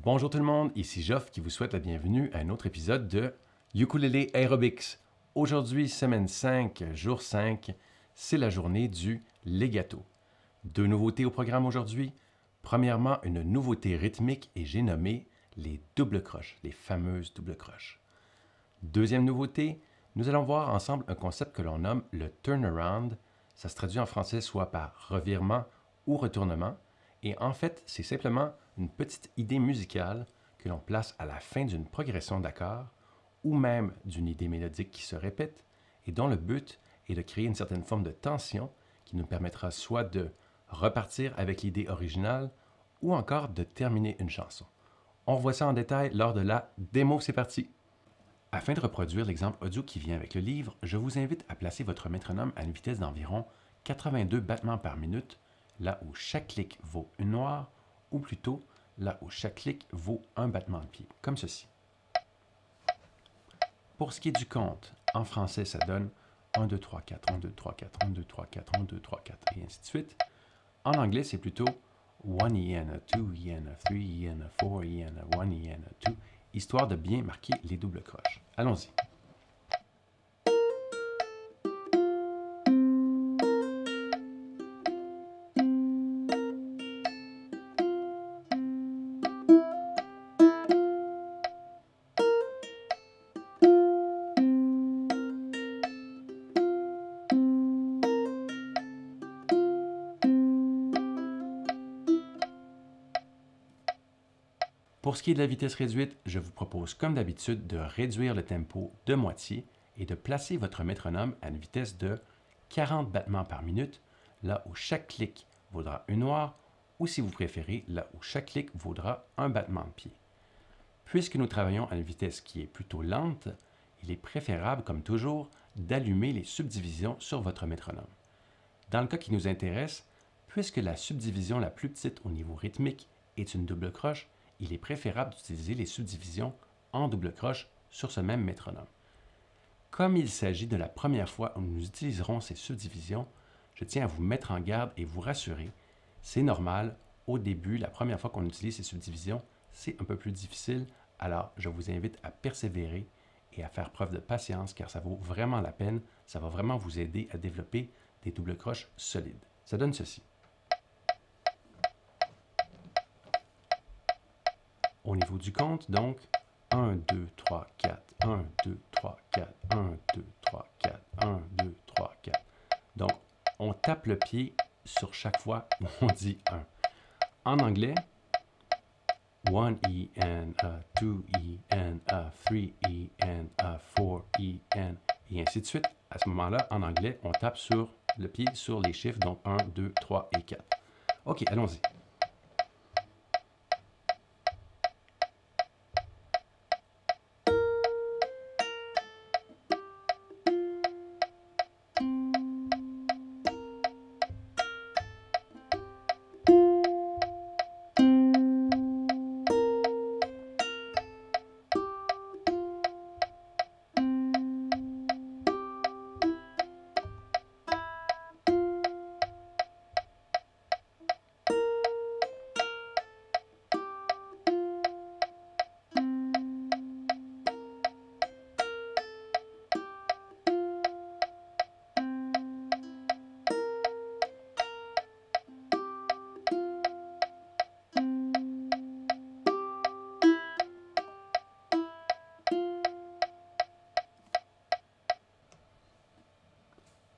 Bonjour tout le monde, ici Geoff qui vous souhaite la bienvenue à un autre épisode de Ukulele Aerobics. Aujourd'hui, semaine 5, jour 5, c'est la journée du legato. Deux nouveautés au programme aujourd'hui. Premièrement, une nouveauté rythmique et j'ai nommé les doubles croches, les fameuses doubles croches. Deuxième nouveauté, nous allons voir ensemble un concept que l'on nomme le turnaround. Ça se traduit en français soit par revirement ou retournement. Et en fait, c'est simplement une petite idée musicale que l'on place à la fin d'une progression d'accords ou même d'une idée mélodique qui se répète et dont le but est de créer une certaine forme de tension qui nous permettra soit de repartir avec l'idée originale ou encore de terminer une chanson. On revoit ça en détail lors de la démo, c'est parti! Afin de reproduire l'exemple audio qui vient avec le livre, je vous invite à placer votre métronome à une vitesse d'environ 82 battements par minute, là où chaque clic vaut une noire, ou plutôt là où chaque clic vaut un battement de pied, comme ceci. Pour ce qui est du compte, en français, ça donne 1, 2, 3, 4, 1, 2, 3, 4, 1, 2, 3, 4, 1, 2, 3, 4, et ainsi de suite. En anglais, c'est plutôt 1 yen, 2 yen, 3 yen, 4 yen, 1 yen, 2, histoire de bien marquer les doubles croches. Allons-y. Pour ce qui est de la vitesse réduite, je vous propose comme d'habitude de réduire le tempo de moitié et de placer votre métronome à une vitesse de 40 battements par minute, là où chaque clic vaudra une noire, ou si vous préférez, là où chaque clic vaudra un battement de pied. Puisque nous travaillons à une vitesse qui est plutôt lente, il est préférable, comme toujours, d'allumer les subdivisions sur votre métronome. Dans le cas qui nous intéresse, puisque la subdivision la plus petite au niveau rythmique est une double croche, il est préférable d'utiliser les subdivisions en double croche sur ce même métronome. Comme il s'agit de la première fois où nous utiliserons ces subdivisions, je tiens à vous mettre en garde et vous rassurer, c'est normal, au début, la première fois qu'on utilise ces subdivisions, c'est un peu plus difficile, alors je vous invite à persévérer et à faire preuve de patience car ça vaut vraiment la peine, ça va vraiment vous aider à développer des doubles croches solides. Ça donne ceci. Au niveau du compte, donc, 1, 2, 3, 4, 1, 2, 3, 4, 1, 2, 3, 4, 1, 2, 3, 4. Donc, on tape le pied sur chaque fois où on dit 1. En anglais, 1 E N A, 2 E N A, 3 E N A, 4 E N, et ainsi de suite. À ce moment-là, en anglais, on tape sur le pied sur les chiffres, donc 1, 2, 3 et 4. OK, allons-y.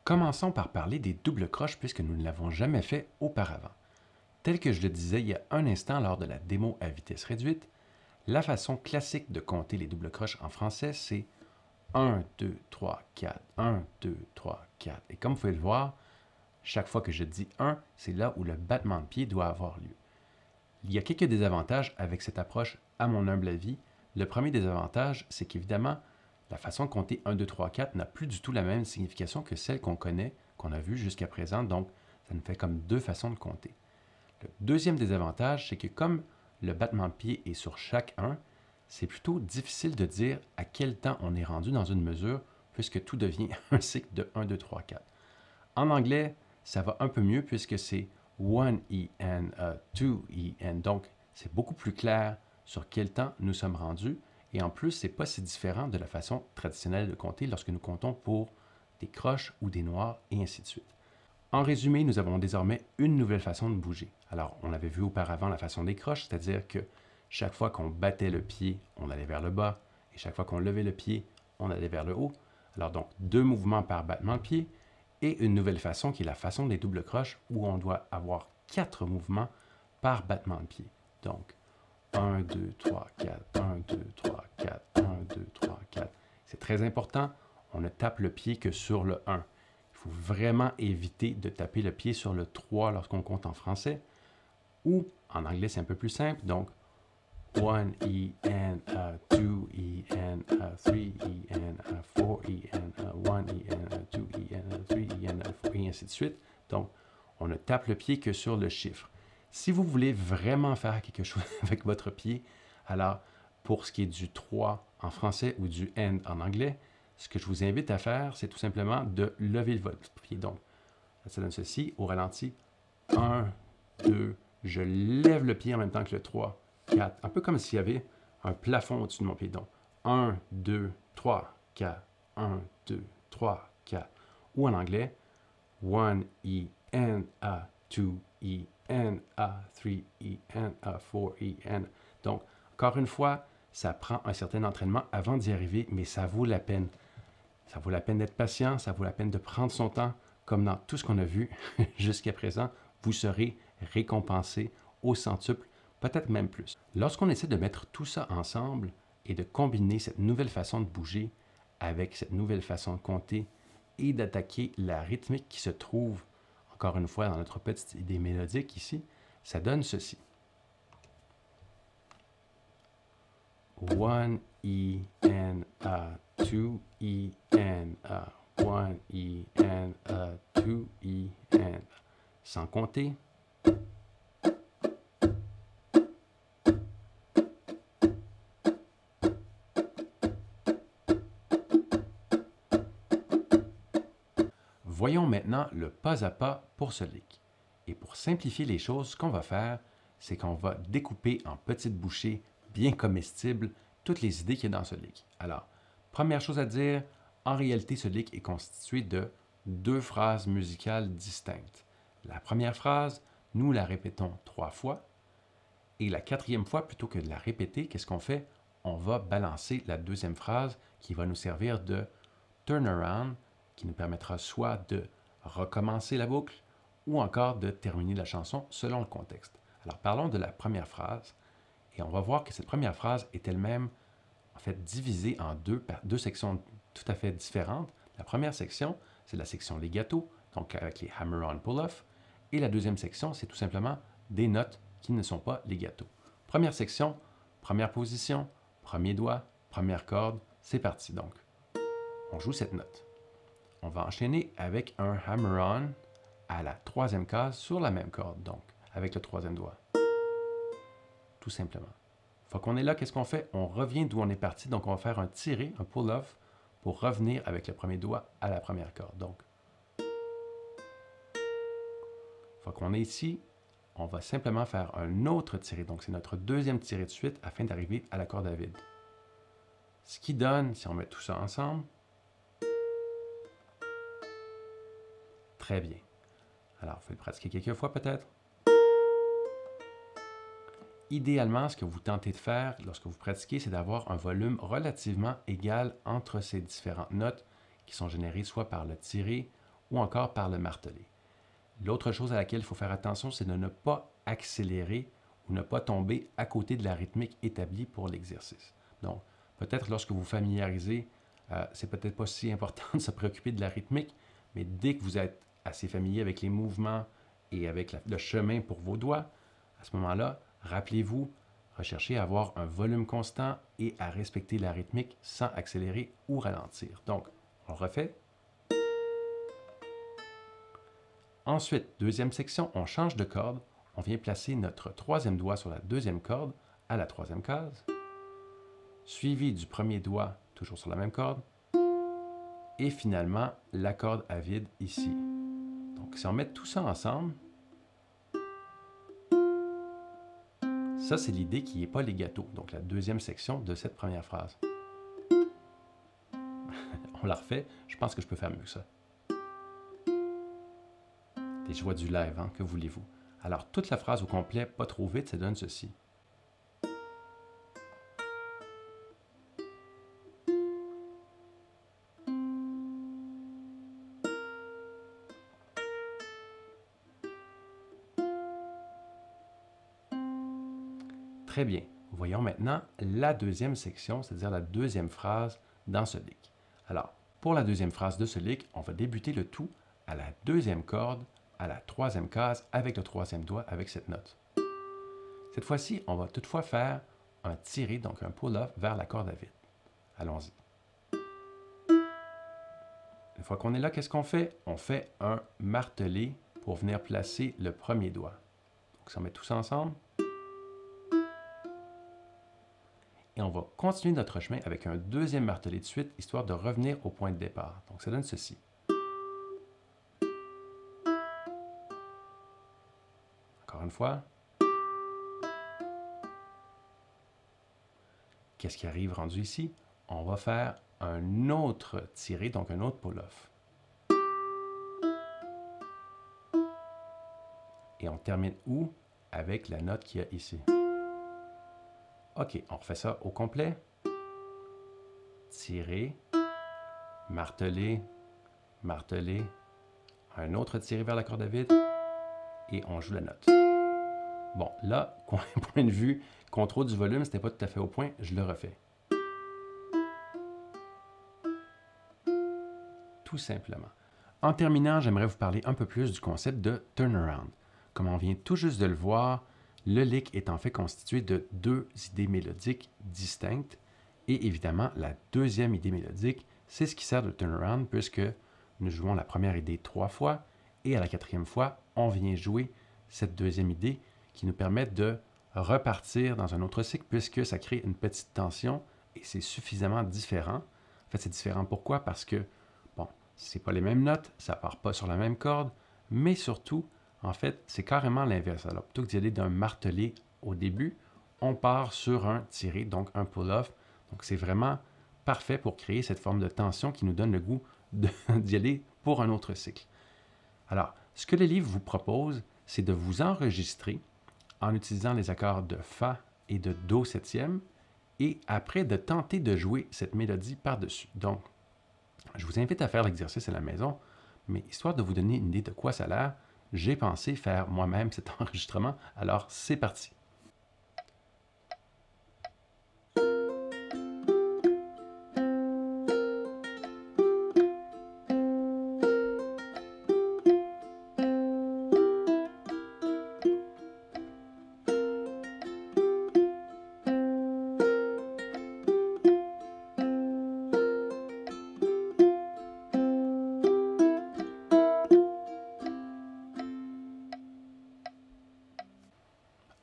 Commençons par parler des doubles croches puisque nous ne l'avons jamais fait auparavant. Tel que je le disais il y a un instant lors de la démo à vitesse réduite, la façon classique de compter les doubles croches en français, c'est 1, 2, 3, 4, 1, 2, 3, 4. Et comme vous pouvez le voir, chaque fois que je dis 1, c'est là où le battement de pied doit avoir lieu. Il y a quelques désavantages avec cette approche, à mon humble avis. Le premier désavantage, c'est qu'évidemment, la façon de compter 1, 2, 3, 4 n'a plus du tout la même signification que celle qu'on connaît, qu'on a vue jusqu'à présent, donc ça nous fait comme deux façons de compter. Le deuxième désavantage, c'est que comme le battement de pied est sur chaque 1, c'est plutôt difficile de dire à quel temps on est rendu dans une mesure, puisque tout devient un cycle de 1, 2, 3, 4. En anglais, ça va un peu mieux puisque c'est 1 EN, 2 EN, donc c'est beaucoup plus clair sur quel temps nous sommes rendus. Et en plus, ce n'est pas si différent de la façon traditionnelle de compter lorsque nous comptons pour des croches ou des noirs et ainsi de suite. En résumé, nous avons désormais une nouvelle façon de bouger. Alors, on avait vu auparavant la façon des croches, c'est-à-dire que chaque fois qu'on battait le pied, on allait vers le bas, et chaque fois qu'on levait le pied, on allait vers le haut. Alors donc, 2 mouvements par battement de pied, et une nouvelle façon qui est la façon des doubles croches, où on doit avoir 4 mouvements par battement de pied. Donc, 1, 2, 3, 4, 1, 2, 3, 4, 1, 2, 3, 4. C'est très important, on ne tape le pied que sur le 1. Il faut vraiment éviter de taper le pied sur le 3 lorsqu'on compte en français, ou en anglais c'est un peu plus simple, donc 1 E N 2 E N 3 E N 4 E N 1 E N 2 E N 3 E N 4 et ainsi de suite. Donc, on ne tape le pied que sur le chiffre. Si vous voulez vraiment faire quelque chose avec votre pied, alors pour ce qui est du 3 en français ou du N en anglais, ce que je vous invite à faire, c'est tout simplement de lever votre pied. Donc, ça donne ceci, au ralenti, 1, 2, je lève le pied en même temps que le 3, 4, un peu comme s'il y avait un plafond au-dessus de mon pied. Donc, 1, 2, 3, 4, 1, 2, 3, 4. Ou en anglais, 1 E, N, A, 2 E, N, A, 3 E, N, A, 4 E, N. Donc, encore une fois, ça prend un certain entraînement avant d'y arriver, mais ça vaut la peine. Ça vaut la peine d'être patient, ça vaut la peine de prendre son temps. Comme dans tout ce qu'on a vu jusqu'à présent, vous serez récompensé au centuple, peut-être même plus. Lorsqu'on essaie de mettre tout ça ensemble et de combiner cette nouvelle façon de bouger avec cette nouvelle façon de compter et d'attaquer la rythmique qui se trouve, encore une fois, dans notre petite idée mélodique ici, ça donne ceci. 1 E N A 2 E N A 1 E N A 2 E N. Sans compter. Voyons maintenant le pas à pas pour ce lick. Et pour simplifier les choses, ce qu'on va faire, c'est qu'on va découper en petites bouchées bien comestibles toutes les idées qu'il y a dans ce lick. Alors, première chose à dire, en réalité, ce lick est constitué de 2 phrases musicales distinctes. La première phrase, nous la répétons 3 fois. Et la 4e fois, plutôt que de la répéter, qu'est-ce qu'on fait? On va balancer la 2e phrase qui va nous servir de turnaround, qui nous permettra soit de recommencer la boucle ou encore de terminer la chanson selon le contexte. Alors parlons de la première phrase et on va voir que cette première phrase est elle-même en fait divisée en deux sections tout à fait différentes. La première section, c'est la section legato, donc avec les hammer-on pull-off, et la deuxième section, c'est tout simplement des notes qui ne sont pas legato. Première section, première position, premier doigt, première corde, c'est parti donc. On joue cette note. On va enchaîner avec un hammer-on à la 3e case sur la même corde, donc avec le 3e doigt. Tout simplement. Une fois qu'on est là, qu'est-ce qu'on fait? On revient d'où on est parti, donc on va faire un tiré, un pull-off, pour revenir avec le premier doigt à la première corde. Donc, une fois qu'on est ici, on va simplement faire un autre tiré. Donc, c'est notre 2e tiré de suite afin d'arriver à la corde à vide. Ce qui donne, si on met tout ça ensemble, très bien. Alors, il faut le pratiquer quelques fois peut-être. Idéalement, ce que vous tentez de faire lorsque vous pratiquez, c'est d'avoir un volume relativement égal entre ces différentes notes qui sont générées soit par le tiré ou encore par le martelé. L'autre chose à laquelle il faut faire attention, c'est de ne pas accélérer ou ne pas tomber à côté de la rythmique établie pour l'exercice. Donc, peut-être lorsque vous familiarisez, c'est peut-être pas si important de se préoccuper de la rythmique, mais dès que vous êtes assez familier avec les mouvements et avec le chemin pour vos doigts, à ce moment-là, rappelez-vous, recherchez à avoir un volume constant et à respecter la rythmique sans accélérer ou ralentir. Donc, on refait. Ensuite, deuxième section, on change de corde. On vient placer notre 3e doigt sur la 2e corde à la 3e case, suivi du premier doigt, toujours sur la même corde, et finalement, la corde à vide ici. Donc, si on met tout ça ensemble, Ça, c'est l'idée qui n'est pas legato, donc la deuxième section de cette première phrase. On la refait, je pense que je peux faire mieux que ça. Les joies du live, hein, que voulez-vous? Alors, toute la phrase au complet, pas trop vite, ça donne ceci. Très bien. Voyons maintenant la deuxième section, c'est-à-dire la deuxième phrase dans ce lick. Alors, pour la deuxième phrase de ce lick, on va débuter le tout à la deuxième corde, à la troisième case, avec le troisième doigt, avec cette note. Cette fois-ci, on va toutefois faire un tiré, donc un pull-off vers la corde à vide. Allons-y. Une fois qu'on est là, qu'est-ce qu'on fait? On fait un martelé pour venir placer le premier doigt. Donc, ça, on met tout ça ensemble. Et on va continuer notre chemin avec un deuxième martelé de suite, histoire de revenir au point de départ. Donc, ça donne ceci. Encore une fois. Qu'est-ce qui arrive rendu ici? On va faire un autre tiré, donc un autre pull-off. Et on termine où? Avec la note qu'il y a ici. OK, on refait ça au complet. Tirer, marteler, marteler, un autre tiré vers la corde à vide et on joue la note. Bon, là, point de vue contrôle du volume, c'était pas tout à fait au point, je le refais. Tout simplement. En terminant, j'aimerais vous parler un peu plus du concept de turnaround. Comme on vient tout juste de le voir, le lick est en fait constitué de deux idées mélodiques distinctes et évidemment, la deuxième idée mélodique, c'est ce qui sert de turnaround puisque nous jouons la première idée 3 fois et à la quatrième fois, on vient jouer cette deuxième idée qui nous permet de repartir dans un autre cycle puisque ça crée une petite tension et c'est suffisamment différent. En fait, c'est différent pourquoi? Parce que, bon, c'est pas les mêmes notes, ça part pas sur la même corde, mais surtout, en fait, c'est carrément l'inverse. Alors, plutôt que d'y aller d'un martelé au début, on part sur un tiré, donc un pull-off. Donc, c'est vraiment parfait pour créer cette forme de tension qui nous donne le goût d'y aller pour un autre cycle. Alors, ce que le livre vous propose, c'est de vous enregistrer en utilisant les accords de Fa et de Do septième et après de tenter de jouer cette mélodie par-dessus. Donc, je vous invite à faire l'exercice à la maison, mais histoire de vous donner une idée de quoi ça a l'air, j'ai pensé faire moi-même cet enregistrement, alors c'est parti.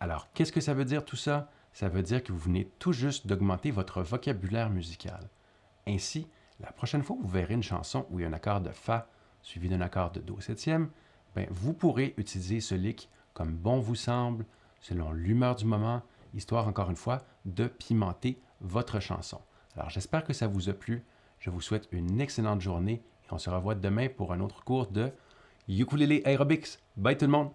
Alors, qu'est-ce que ça veut dire tout ça? Ça veut dire que vous venez tout juste d'augmenter votre vocabulaire musical. Ainsi, la prochaine fois que vous verrez une chanson où il y a un accord de Fa suivi d'un accord de Do septième, vous pourrez utiliser ce lick comme bon vous semble, selon l'humeur du moment, histoire, encore une fois, de pimenter votre chanson. Alors, j'espère que ça vous a plu. Je vous souhaite une excellente journée et on se revoit demain pour un autre cours de Ukulele Aerobics. Bye tout le monde!